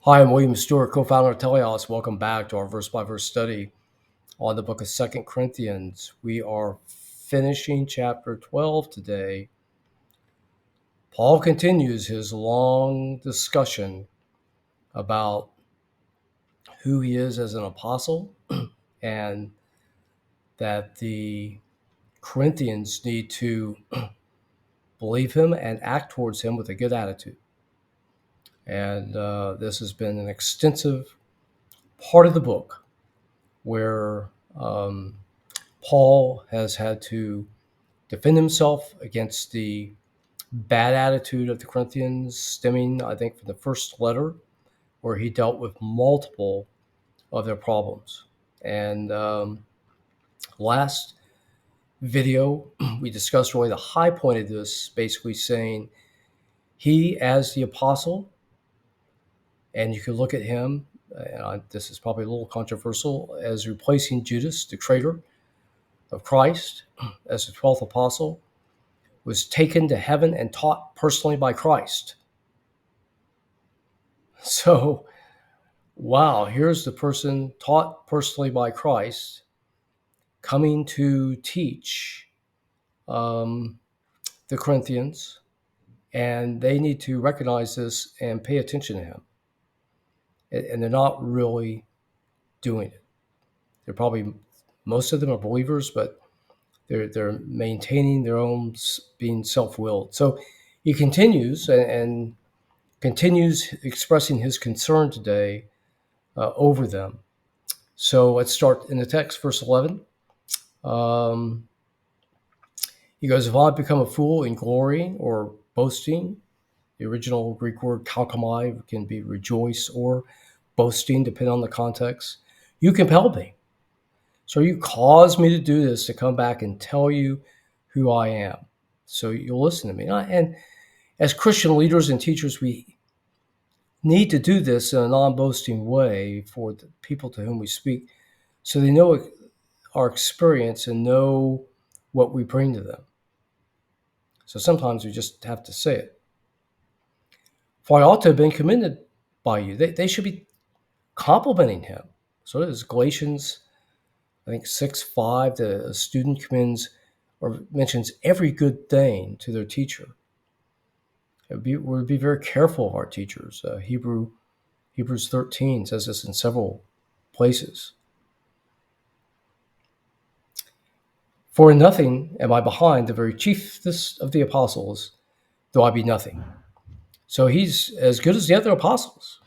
Hi, I'm William Stewart, co-founder of Teleos. Welcome back to our verse-by-verse study on the book of 2 Corinthians. We are finishing chapter 12 today. Paul continues his long discussion about who he is as an apostle and that the Corinthians need to believe him and act towards him with a good attitude. And this has been an extensive part of the book where Paul has had to defend himself against the bad attitude of the Corinthians, stemming, I think, from the first letter, where he dealt with multiple of their problems. And last video, we discussed really the high point of this, basically saying he, as the apostle, and you can look at him, this is probably a little controversial, as replacing Judas, the traitor of Christ, as the 12th apostle, was taken to heaven and taught personally by Christ. So, wow, here's the person taught personally by Christ coming to teach the Corinthians, and they need to recognize this and pay attention to him. And they're not really doing it. They're probably, most of them are believers, but they're maintaining their own being self-willed. So he continues and continues expressing his concern today over them. So let's start in the text, verse 11. He goes, if I become a fool in glory or boasting, the original Greek word kalkamai can be rejoice or boasting, depending on the context, you compel me. So you cause me to do this, to come back and tell you who I am. So you'll listen to me. And as Christian leaders and teachers, we need to do this in a non-boasting way for the people to whom we speak, so they know our experience and know what we bring to them. So sometimes we just have to say it. For I ought to have been commended by you. They should be complimenting him. So as Galatians, I think 6:5, the student commends or mentions every good thing to their teacher. We'd be very careful of our teachers. Hebrews 13 says this in several places. For in nothing am I behind the very chiefest of the apostles, though I be nothing. So he's as good as the other apostles.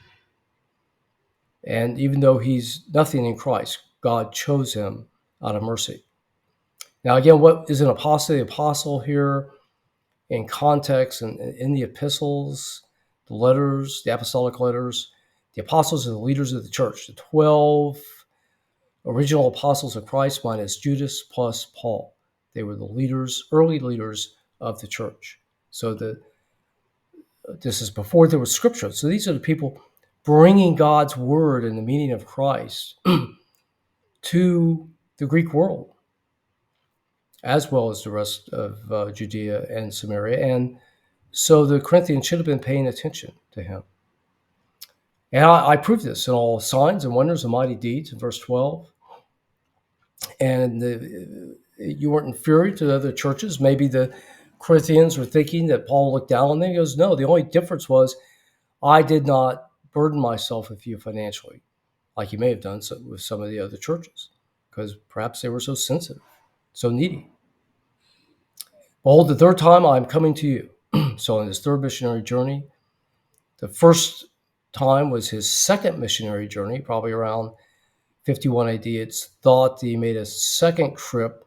And even though he's nothing in Christ, God chose him out of mercy. Now, again, what is an apostle? The apostle here in context and in the epistles, the letters, the apostolic letters, the apostles are the leaders of the church, the 12 original apostles of Christ minus Judas plus Paul. They were the leaders, early leaders of the church. So this is before there was scripture. So these are the people bringing God's word and the meaning of Christ to the Greek world, as well as the rest of Judea and Samaria. And so the Corinthians should have been paying attention to him. And I prove this in all signs and wonders and mighty deeds in verse 12. And you weren't inferior to the other churches. Maybe the Corinthians were thinking that Paul looked down on them. He goes, no, the only difference was I did not burden myself with you financially, like you may have done with some of the other churches, because perhaps they were so sensitive, so needy. Behold, the third time I'm coming to you. So on his third missionary journey, the first time was his second missionary journey, probably around 51 AD. It's thought that he made a second trip,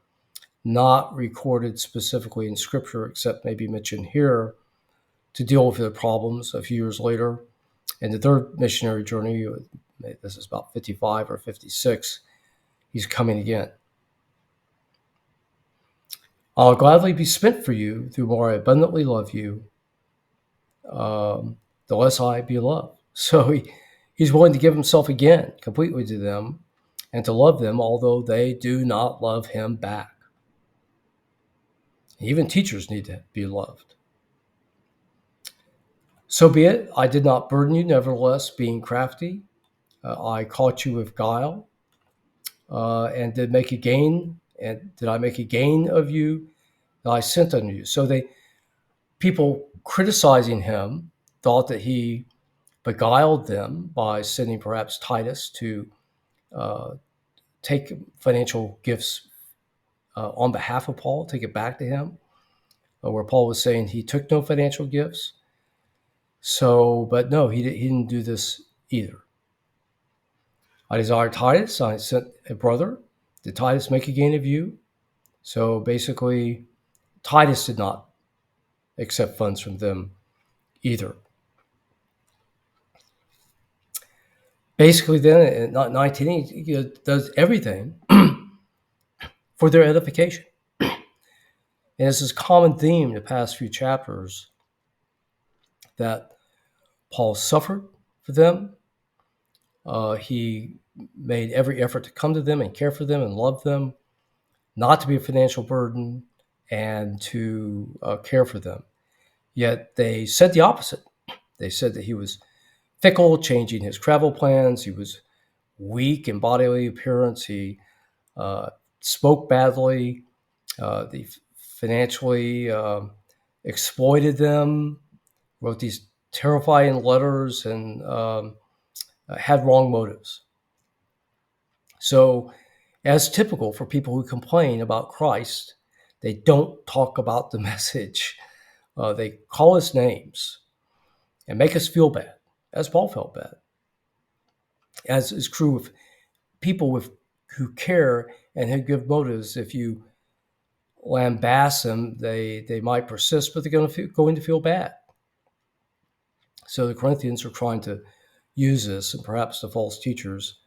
not recorded specifically in scripture, except maybe mentioned here, to deal with the problems a few years later. And the third missionary journey, this is about 55 or 56, he's coming again. I'll gladly be spent for you, the more I abundantly love you, the less I be loved. So he's willing to give himself again completely to them and to love them, although they do not love him back. Even teachers need to be loved. So be it. I did not burden you, nevertheless, being crafty. I caught you with guile, and did make a gain. And did I make a gain of you that I sent unto you? So people criticizing him thought that he beguiled them by sending perhaps Titus to uh, take financial gifts on behalf of Paul, take it back to him, where Paul was saying he took no financial gifts. So, but no, he didn't do this either. I desired Titus. I sent a brother. Did Titus make a gain of you? So basically, Titus did not accept funds from them either. Basically, then in 19, he does everything for their edification. And it's this common theme in the past few chapters that Paul suffered for them. He made every effort to come to them and care for them and love them, not to be a financial burden, and to care for them. Yet they said the opposite. They said that he was fickle, changing his travel plans. He was weak in bodily appearance. He spoke badly. They financially exploited them, wrote these terrifying letters, and had wrong motives. So, as typical for people who complain about Christ, they don't talk about the message. They call us names and make us feel bad, as Paul felt bad, as is true of people who care and have good motives. If you lambast them, they might persist, but they're going to feel bad. So the Corinthians are trying to use this, and perhaps the false teachers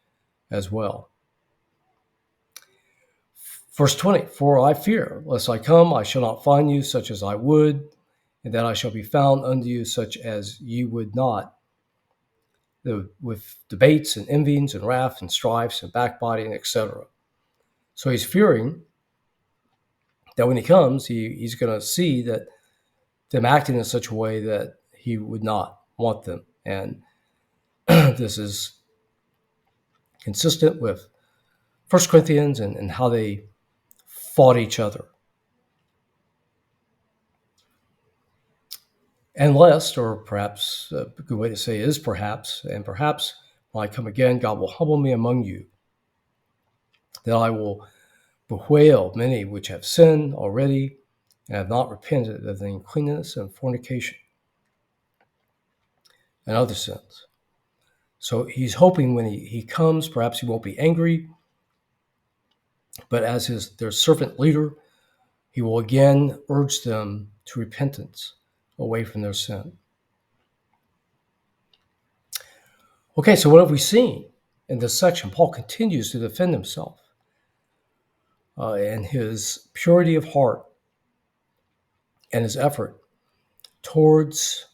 as well. Verse 20, for I fear, lest I come, I shall not find you such as I would, and that I shall be found unto you such as ye would not, with debates and envyings and wrath and strifes and backbiting, etc. So he's fearing that when he comes, he's going to see that them acting in such a way that he would not want them. And this is consistent with 1 Corinthians and how they fought each other. And lest, or perhaps a good way to say is perhaps, and perhaps when I come again, God will humble me among you, that I will bewail many which have sinned already and have not repented of the uncleanness and fornication and other sins. So he's hoping when he comes, perhaps he won't be angry, but as their servant leader, he will again urge them to repentance away from their sin. Okay, so what have we seen in this section? Paul continues to defend himself and his purity of heart and his effort towards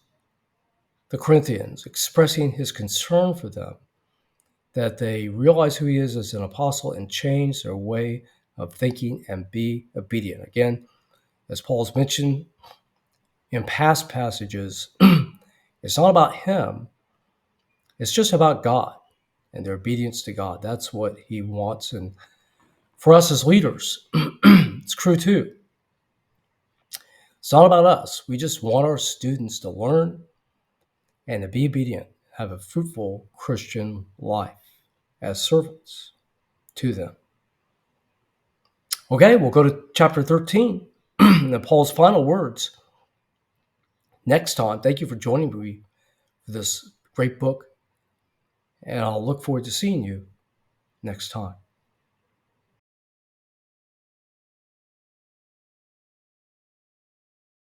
the Corinthians, expressing his concern for them, that they realize who he is as an apostle and change their way of thinking and be obedient. Again, as Paul's mentioned in past passages, it's not about him. It's just about God and their obedience to God. That's what he wants. And for us as leaders, it's true too. It's not about us. We just want our students to learn and to be obedient, have a fruitful Christian life as servants to them. Okay, we'll go to chapter 13 and Paul's final words next time. Thank you for joining me for this great book, and I'll look forward to seeing you next time.